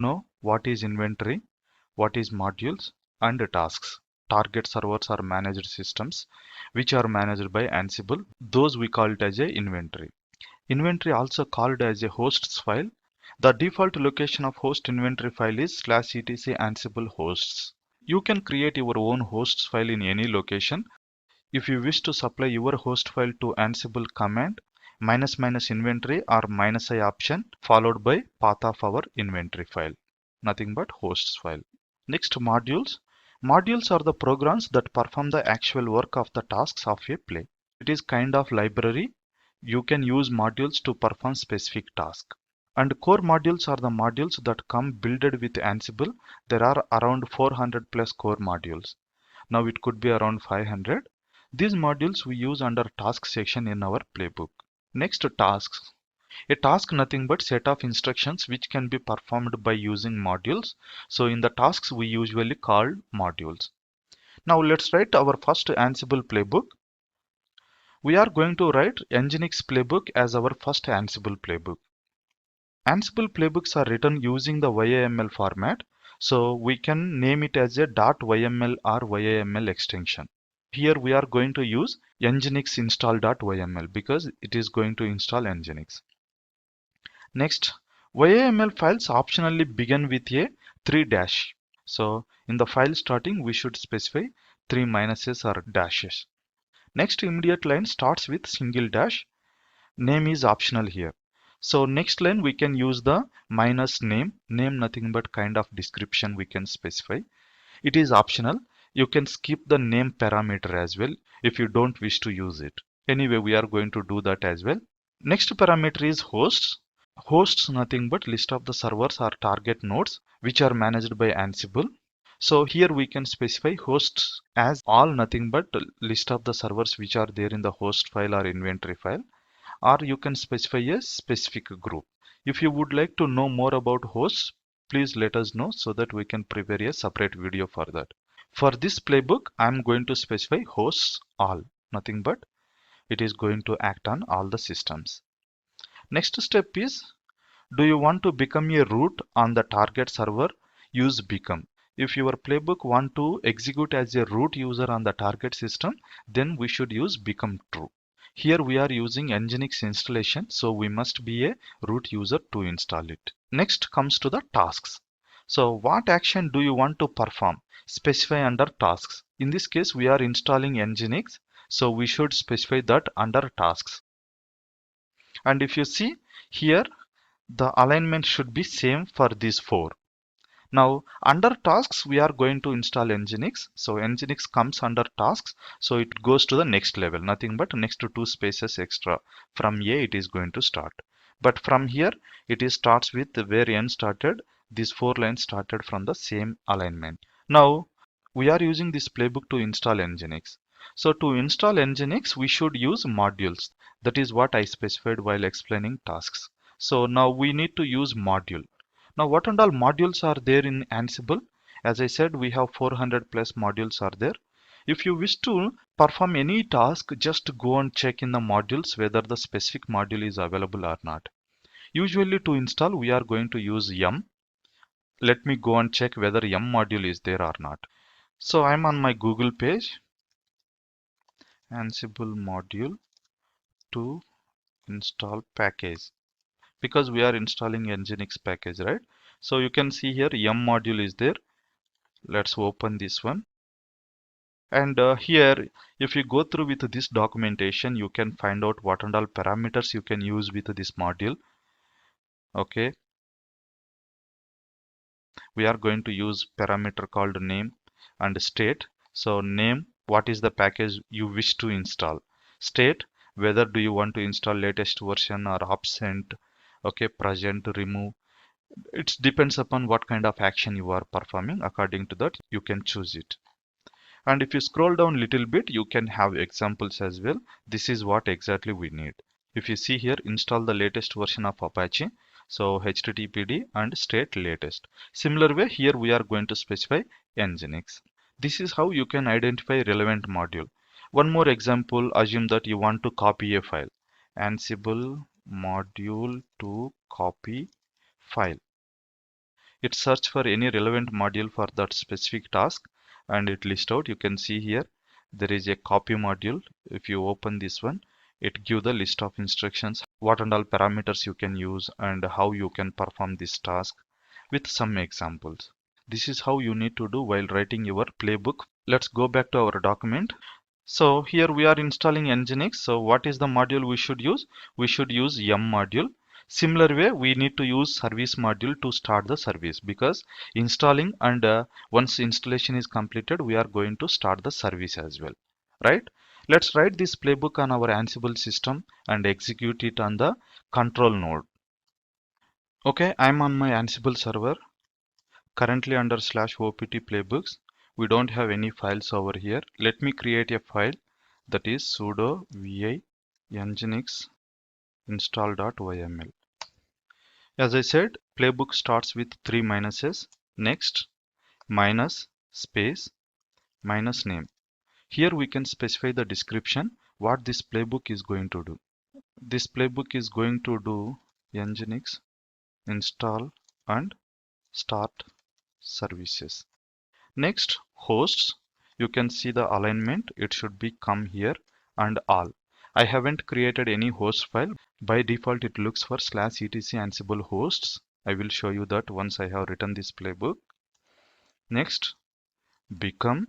know what is inventory, what is modules, and tasks. Target servers are managed systems which are managed by Ansible. Those we call it as a inventory. Inventory also called as a hosts file. The default location of host inventory file is /etc Ansible hosts. You can create your own hosts file in any location. If you wish to supply your host file to Ansible command --inventory or -i option followed by path of our inventory file. Nothing but hosts file. Next, modules. Modules are the programs that perform the actual work of the tasks of a play. It is kind of library. You can use modules to perform specific task. And core modules are the modules that come builded with Ansible. There are around 400 plus core modules. Now it could be around 500. These modules we use under task section in our playbook. Next, tasks. A task nothing but set of instructions which can be performed by using modules. So in the tasks we usually call modules. Now let's write our first Ansible playbook. We are going to write Nginx playbook as our first Ansible playbook. Ansible playbooks are written using the YAML format. So we can name it as a .yml or YAML extension. Here we are going to use nginx install.yml because it is going to install nginx. Next, YAML files optionally begin with a 3-. So in the file starting, we should specify 3 minuses or dashes. Next, immediate line starts with single dash. Name is optional here. So next line we can use the minus name. Name nothing but kind of description we can specify. It is optional. You can skip the name parameter as well if you don't wish to use it. Anyway, we are going to do that as well. Next parameter is hosts. Hosts nothing but list of the servers or target nodes which are managed by Ansible. So here we can specify hosts as all nothing but list of the servers which are there in the host file or inventory file, or you can specify a specific group. If you would like to know more about hosts, please let us know so that we can prepare a separate video for that. For this playbook, I am going to specify hosts all, nothing but it is going to act on all the systems. Next step is, do you want to become a root on the target server? Use become. If your playbook want to execute as a root user on the target system, then we should use become true. Here we are using Nginx installation, so we must be a root user to install it. Next comes to the tasks. So what action do you want to perform? Specify under tasks. In this case, we are installing Nginx, so we should specify that under tasks. And if you see here, the alignment should be same for these 4. Now under tasks we are going to install Nginx. So Nginx comes under tasks, so it goes to the next level, nothing but next to 2 spaces extra. From A it is going to start, but from here it is starts with where N started. These 4 lines started from the same alignment. Now we are using this playbook to install Nginx. So to install Nginx we should use modules. That is what I specified while explaining tasks. So now we need to use module. Now what and all modules are there in Ansible? As I said, we have 400 plus modules are there. If you wish to perform any task, just go and check in the modules whether the specific module is available or not. Usually to install we are going to use yum. Let me go and check whether yum module is there or not. So I'm on my Google page. Ansible module to install package, because we are installing Nginx package, right? So you can see here yum module is there. Let's open this one. And here, if you go through with this documentation, you can find out what and all parameters you can use with this module. Okay. We are going to use parameter called name and state. So name, what is the package you wish to install? State, whether do you want to install latest version or absent, okay, present, remove. It depends upon what kind of action you are performing. According to that, you can choose it. And if you scroll down a little bit, you can have examples as well. This is what exactly we need. If you see here, install the latest version of Apache. So HTTPD and state latest. Similar way, here we are going to specify Nginx. This is how you can identify relevant module. One more example, assume that you want to copy a file. Ansible module to copy file. It search for any relevant module for that specific task and it list out. You can see here there is a copy module. If you open this one, it give the list of instructions, what and all parameters you can use and how you can perform this task with some examples. This is how you need to do while writing your playbook. Let's go back to our document. So here we are installing Nginx. So what is the module we should use? We should use yum module. Similar way, we need to use service module to start the service, because installing and once installation is completed, we are going to start the service as well, right? Let's write this playbook on our Ansible system and execute it on the control node. Okay, I'm on my Ansible server, currently under /opt playbooks. We don't have any files over here. Let me create a file, that is sudo vi nginx install.yml. As I said, playbook starts with 3 minuses. Next, minus space minus name. Here we can specify the description, what this playbook is going to do. This playbook is going to do nginx install and start services. Next, hosts. You can see the alignment. It should be come here and all. I haven't created any host file. By default, it looks for /etc ansible hosts. I will show you that once I have written this playbook. Next, become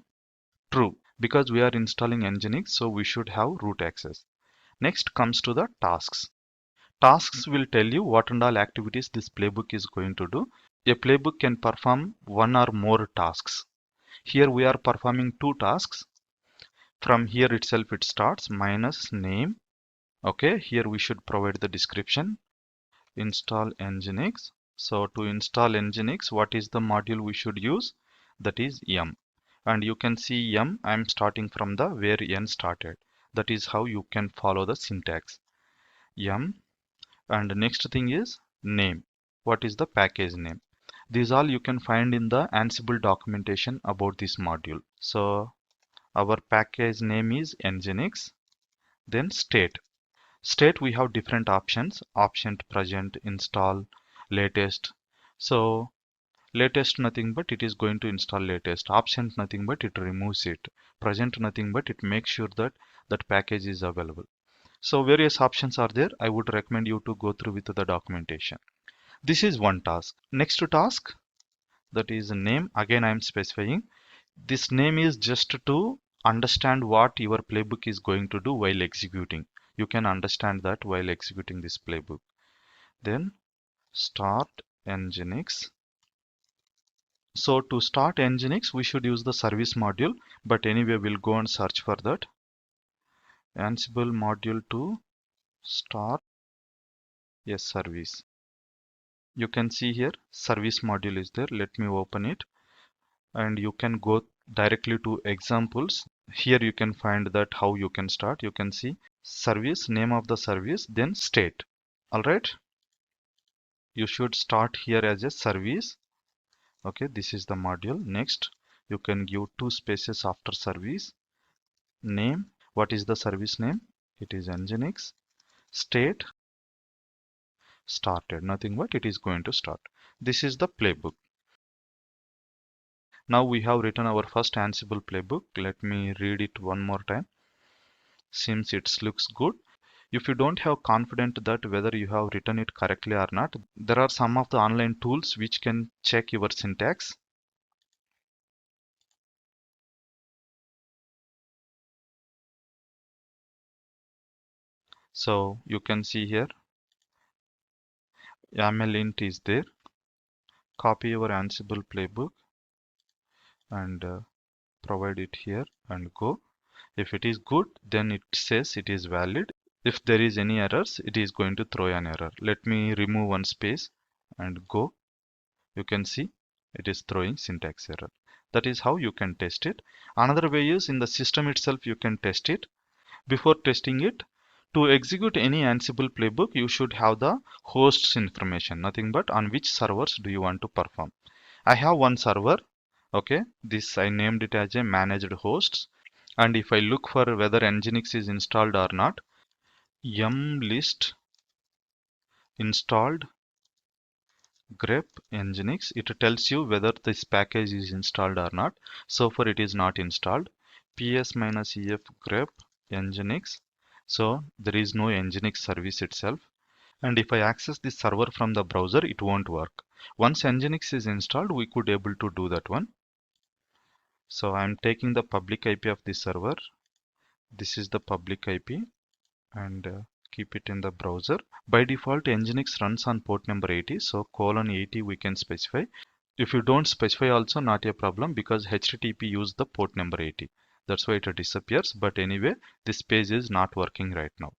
true, because we are installing Nginx, so we should have root access. Next comes to the tasks. Tasks will tell you what and all activities this playbook is going to do. A playbook can perform one or more tasks. Here we are performing 2 tasks. From here itself it starts minus name. Okay, here we should provide the description. Install Nginx. So to install Nginx, what is the module we should use? That is yum. And you can see yum, I am starting from the where n started. That is how you can follow the syntax. Yum. And next thing is name. What is the package name? These all you can find in the Ansible documentation about this module. So our package name is Nginx. Then state. State we have different options: option, present, install, latest. So latest nothing but it is going to install latest. Option nothing but it removes it. Present nothing but it makes sure that that package is available. So various options are there. I would recommend you to go through with the documentation. This is one task. Next task, that is name. Again I am specifying. This name is just to understand what your playbook is going to do while executing. You can understand that while executing this playbook. Then start Nginx. So to start Nginx, we should use the service module, but anyway, we'll go and search for that. Ansible module to start a service. You can see here service module is there. Let me open it, and you can go directly to examples. Here you can find that how you can start. You can see service, name of the service, then state. All right, you should start here as a service. Okay, this is the module. Next, you can give 2 spaces after service. Name, what is the service name? It is Nginx. State, started, nothing but it is going to start. This is the playbook. Now we have written our first Ansible playbook. Let me read it one more time. Seems it looks good. If you don't have confidence that whether you have written it correctly or not, there are some of the online tools which can check your syntax. So you can see here YAML int is there. Copy your Ansible playbook and provide it here and go. If it is good, then it says it is valid. If there is any errors, it is going to throw an error. Let me remove one space and go. You can see it is throwing syntax error. That is how you can test it. Another way is in the system itself you can test it. Before testing it, to execute any Ansible playbook, you should have the hosts information, nothing but on which servers do you want to perform. I have one server. Okay, this I named it as a managed hosts. And if I look for whether Nginx is installed or not, yum list installed grep nginx. It tells you whether this package is installed or not. So far it is not installed. ps-ef grep nginx. So there is no nginx service itself. And if I access this server from the browser, it won't work. Once nginx is installed, we could able to do that one. So I'm taking the public IP of the server. This is the public IP, and keep it in the browser. By default, nginx runs on port number 80, so :80 we can specify. If you don't specify also, not a problem, because HTTP use the port number 80. That's why it disappears. But anyway, this page is not working right now.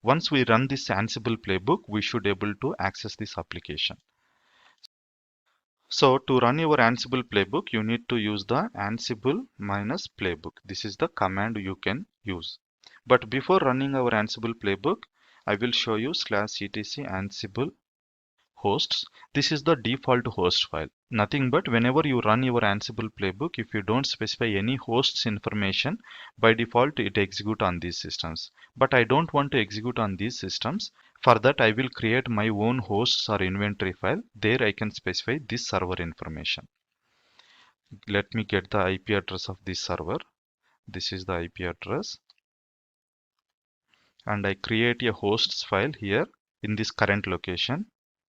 Once we run this Ansible playbook, we should able to access this application. So to run your Ansible playbook, you need to use the Ansible -playbook. This is the command you can use. But before running our Ansible playbook, I will show you /etc Ansible hosts. This is the default host file. Nothing but whenever you run your Ansible playbook, if you don't specify any hosts information, by default it execute on these systems. But I don't want to execute on these systems. For that, I will create my own hosts or inventory file. There I can specify this server information. Let me get the IP address of this server. This is the IP address. And I create a hosts file here in this current location.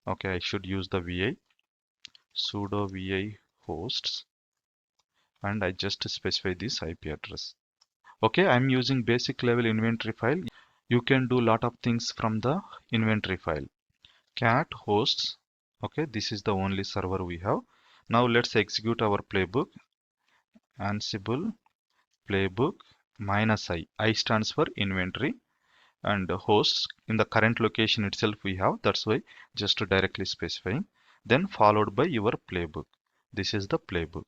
Okay, I should use the vi sudo vi hosts, and I just specify this IP address. Okay, I'm using basic level inventory file. You can do lot of things from the inventory file. Cat hosts. Okay, this is the only server we have. Now let's execute our playbook. Ansible playbook -i. I stands for inventory, and hosts in the current location itself we have. That's why just directly specifying. Then followed by your playbook. This is the playbook.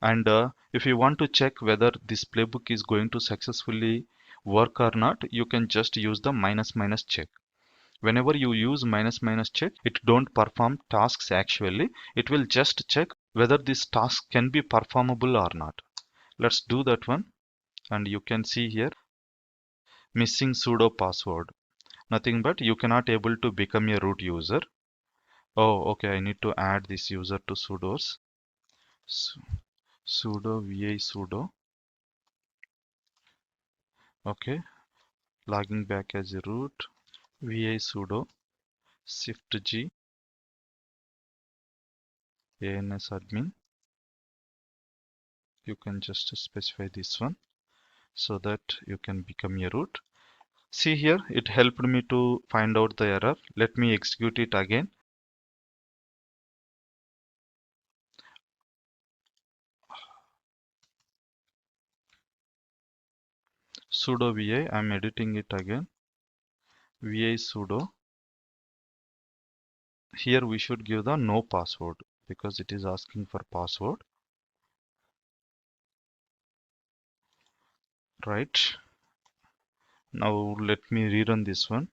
And if you want to check whether this playbook is going to successfully work or not, you can just use the -- check. Whenever you use -- check, it don't perform tasks actually. It will just check whether this task can be performable or not. Let's do that one. And you can see here missing sudo password. Nothing but you cannot able to become a root user. Oh, okay. I need to add this user to sudos. Sudo vi sudo. Okay. Logging back as a root. Vi sudo shift G ans admin. You can just specify this one so that you can become a root. See here, it helped me to find out the error. Let me execute it again. Sudo vi, I'm editing it again. Vi sudo. Here we should give the no password because it is asking for password. Right. Now let me rerun this one.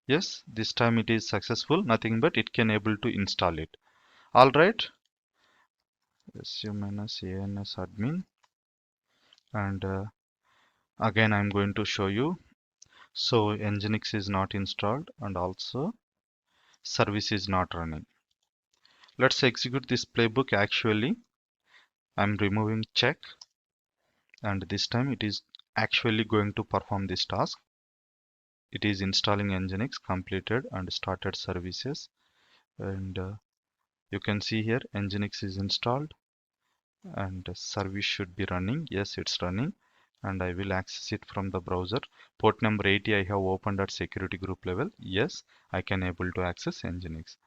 Yes, this time it is successful. Nothing but it can able to install it. All right. su-ans admin, and again I'm going to show you. So nginx is not installed and also service is not running. Let's execute this playbook. Actually, I'm removing check, and this time it is actually going to perform this task. It is installing nginx, completed and started services, and you can see here nginx is installed and service should be running. Yes, it's running, and I will access it from the browser. Port number 80 I have opened at security group level. Yes, I can able to access nginx.